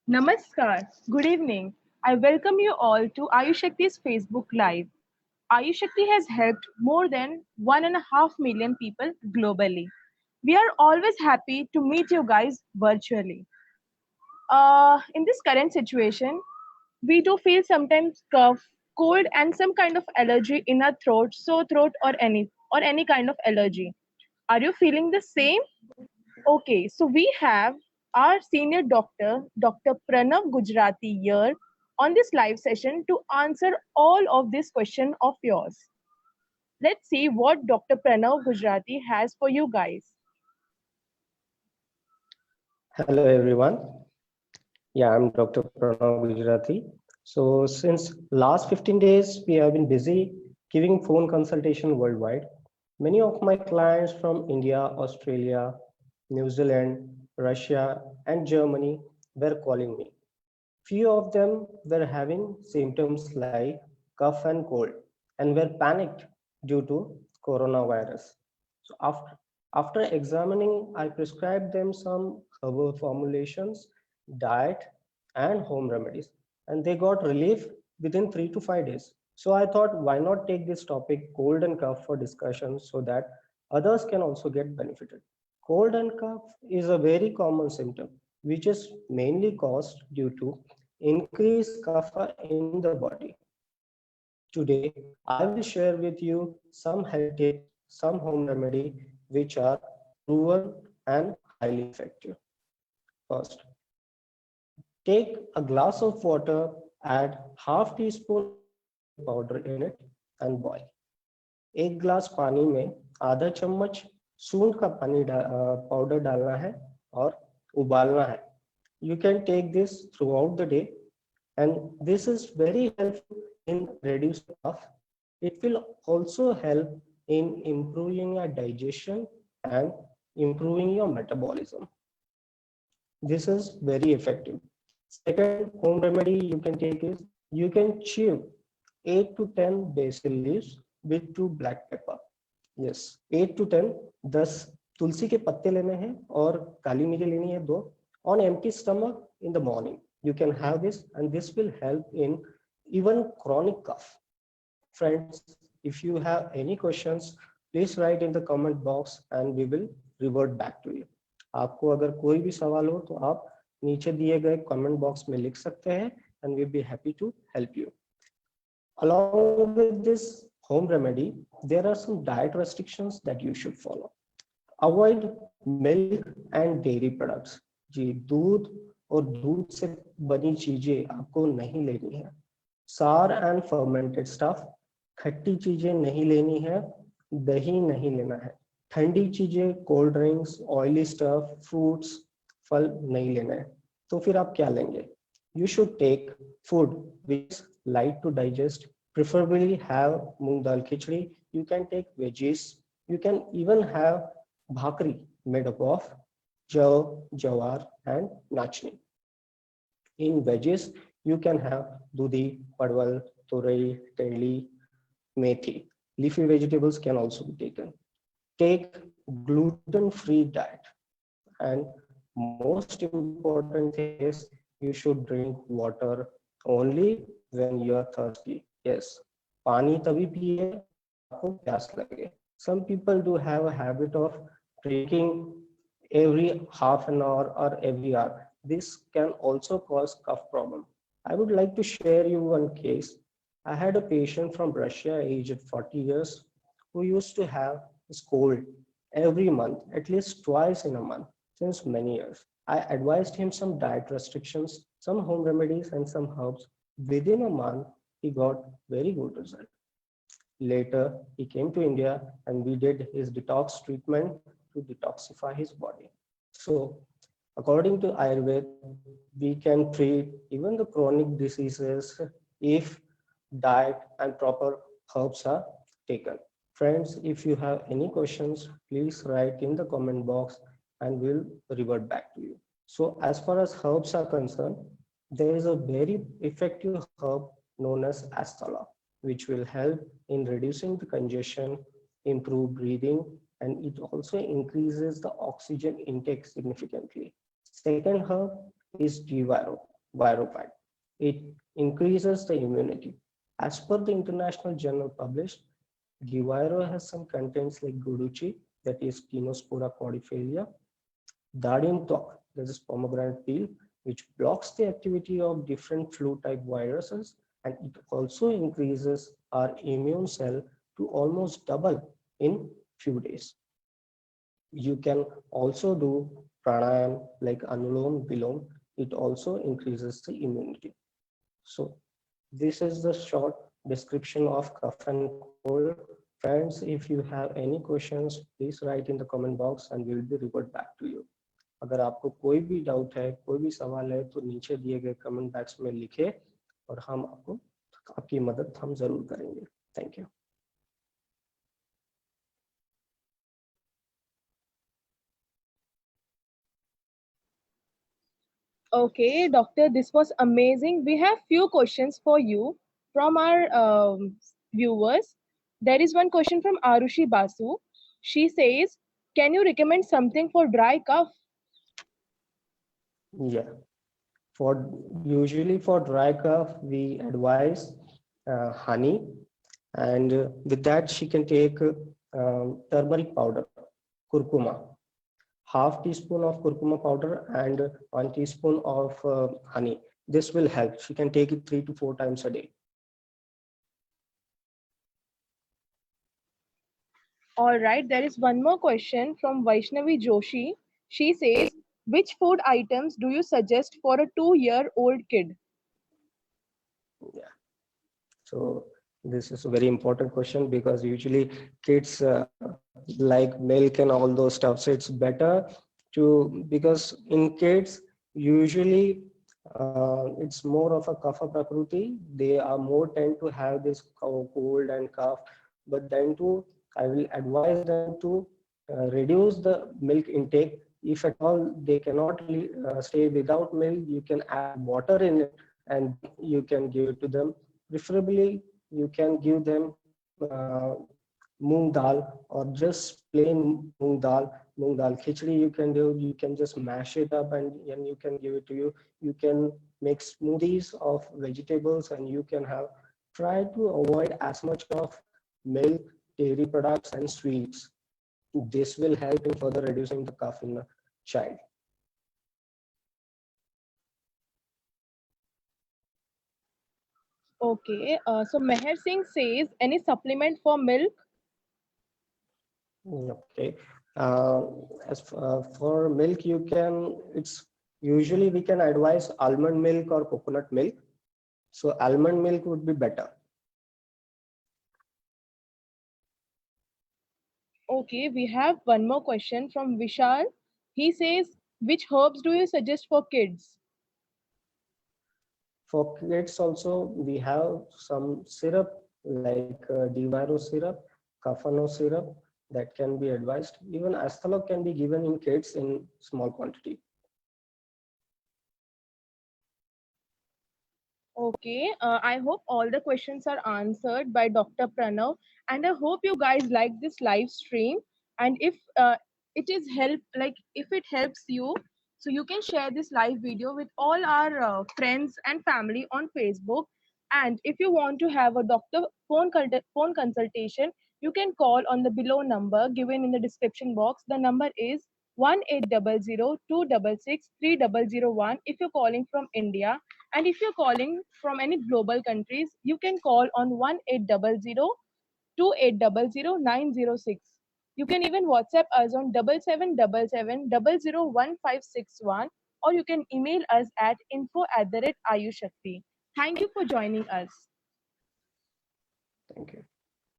Namaskar. Good evening. I welcome you all to Ayushakti's Facebook Live. Ayushakti has helped more than 1.5 million people globally. We are always happy to meet you guys virtually. In this current situation, we do feel sometimes cough, cold, and some kind of allergy in our throat, sore throat, or any kind of allergy. Are you feeling the same? Okay, so we have our senior doctor, Dr. Pranav Gujarati here on this live session to answer all of these questions of yours. Let's see what Dr. Pranav Gujarati has for you guys. Hello everyone. Yeah, I'm Dr. Pranav Gujarati. So since last 15 days, we have been busy giving phone consultation worldwide. Many of my clients from India, Australia, New Zealand, Russia, and Germany were calling me. Few of them were having symptoms like cough and cold and were panicked due to coronavirus. So after examining, I prescribed them some herbal formulations, diet, and home remedies, and they got relief within 3 to 5 days. So I thought, why not take this topic, cold and cough, for discussion so that others can also get benefited. Cold and cough is a very common symptom, which is mainly caused due to increased kapha in the body. Today, I will share with you some health tips, some home remedy which are proven and highly effective. First, take a glass of water, add half teaspoon of turmeric powder in it and boil. एक glass पानी में आधा चम्मच सूंड का powder डालना है और उबालना है. You can take this throughout the day, and this is very helpful in reducing cough. It will also help in improving your digestion and improving your metabolism. This is very effective. Second home remedy you can take is you can chew 8 to 10 basil leaves with 2 black pepper. Yes, 8 to 10, 10 तुलसी के पत्ते लेने हैं और काली मिरी लेनी है 2 on empty stomach in the morning. You can have this, and this will help in even chronic cough. Friends, if you have any questions, please write in the comment box and we will revert back to you. आपको अगर कोई भी सवाल हो तो आप नीचे दिए गए कमेंट बॉक्स में लिख सकते हैं, and we'll be happy to help you. Along with this home remedy, there are some diet restrictions that you should follow. Avoid milk and dairy products. जी, दूध और दूध से बनी चीजें आपको नहीं लेनी है. सार एंड फर्मेंटेड स्टफ, खट्टी चीजें नहीं लेनी है, दही नहीं लेना है. ठंडी चीजें, cold drinks, oily stuff, fruits, फल नहीं लेना है. तो फिर आप क्या लेंगे? You should take food which is light to digest. Preferably have moong dal khichdi. You can take veggies. You can even have bhakri made up of jaw, jawar, and nachni. In veggies, you can have dudhi, padwal, turai, tendli, methi. Leafy vegetables can also be taken. Take gluten-free diet. And most important thing is you should drink water only when you are thirsty. Yes, पानी तभी पिए आपको प्यास लगे. Some people do have a habit of drinking every half an hour or every hour. This can also cause cough problem. I would like to share you one case. I had a patient from Russia aged 40 years who used to have this cold every month, at least twice in a month, since many years. I advised him some diet restrictions, some home remedies, and some herbs. Within a month, he got very good result. Later, he came to India and we did his detox treatment to detoxify his body. So, according to Ayurveda, we can treat even the chronic diseases if diet and proper herbs are taken. Friends, if you have any questions, please write in the comment box and we'll revert back to you. So as far as herbs are concerned, there is a very effective herb known as Asthala, which will help in reducing the congestion, improve breathing, and it also increases the oxygen intake significantly. Second herb is Jivaro. viropite. It increases the immunity. As per the international journal published, Giviro has some contents like guduchi, that is Kinospora cordifolia, Dardium talk, that is pomegranate peel, which blocks the activity of different flu-type viruses, and it also increases our immune cell to almost double in few days. You can also do pranayam like Anulom Vilom. It also increases the immunity. So this is the short description of cough and cold. Friends, if you have any questions, please write in the comment box and we will be revert back to you. अगर आपको कोई भी doubt है, कोई भी सवाल है, तो नीचे दिए गए कमेंट बॉक्स में लिखे और हम आपको आपकी मदद हम जरूर करेंगे. Thank you. Okay, doctor, this was amazing. We have few questions for you from our viewers. There is one question from Arushi Basu. She says, "Can you recommend something for dry cough?" Yeah. For usually for dry cough, we advise honey, and with that she can take turmeric powder, curcuma, half teaspoon of curcuma powder and 1 teaspoon of honey. This will help. She can take it 3 to 4 times a day. All right, there is one more question from Vaishnavi Joshi. She says, "Which food items do you suggest for a 2-year-old kid?" Yeah. So this is a very important question because usually kids like milk and all those stuff. So it's better to, because in kids usually it's more of a kapha prakriti. They are more tend to have this cold and cough. But then too, I will advise them to reduce the milk intake. If at all they cannot stay without milk, you can add water in it and you can give it to them. Preferably, you can give them moong dal or just plain moong dal khichdi. You can do. You can just mash it up and you can give it to you. You can make smoothies of vegetables and you can have. Try to avoid as much of milk, dairy products, and sweets. This will help in further reducing the cough in the child. Okay, so Meher Singh says, "Any supplement for milk?" Okay. Uh, for milk, you can, it's usually we can advise almond milk or coconut milk. So almond milk would be better. Okay, we have one more question from Vishal. He says, "Which herbs do you suggest for kids?" For kids also, we have some syrup like Diviro syrup, Kafano syrup that can be advised. Even Astalok can be given in kids in small quantity. Okay, I hope all the questions are answered by Dr. Pranav, and I hope you guys like this live stream. And if it is help, like if it helps you, so you can share this live video with all our friends and family on Facebook. And if you want to have a doctor phone consultation, you can call on the below number given in the description box. The number is 1800 266 3001 if you're calling from India, and if you're calling from any global countries, you can call on 1800 2800 906. You can even WhatsApp us on 7777 001561, or you can email us at info@ayushakti. Thank you for joining us. Thank you.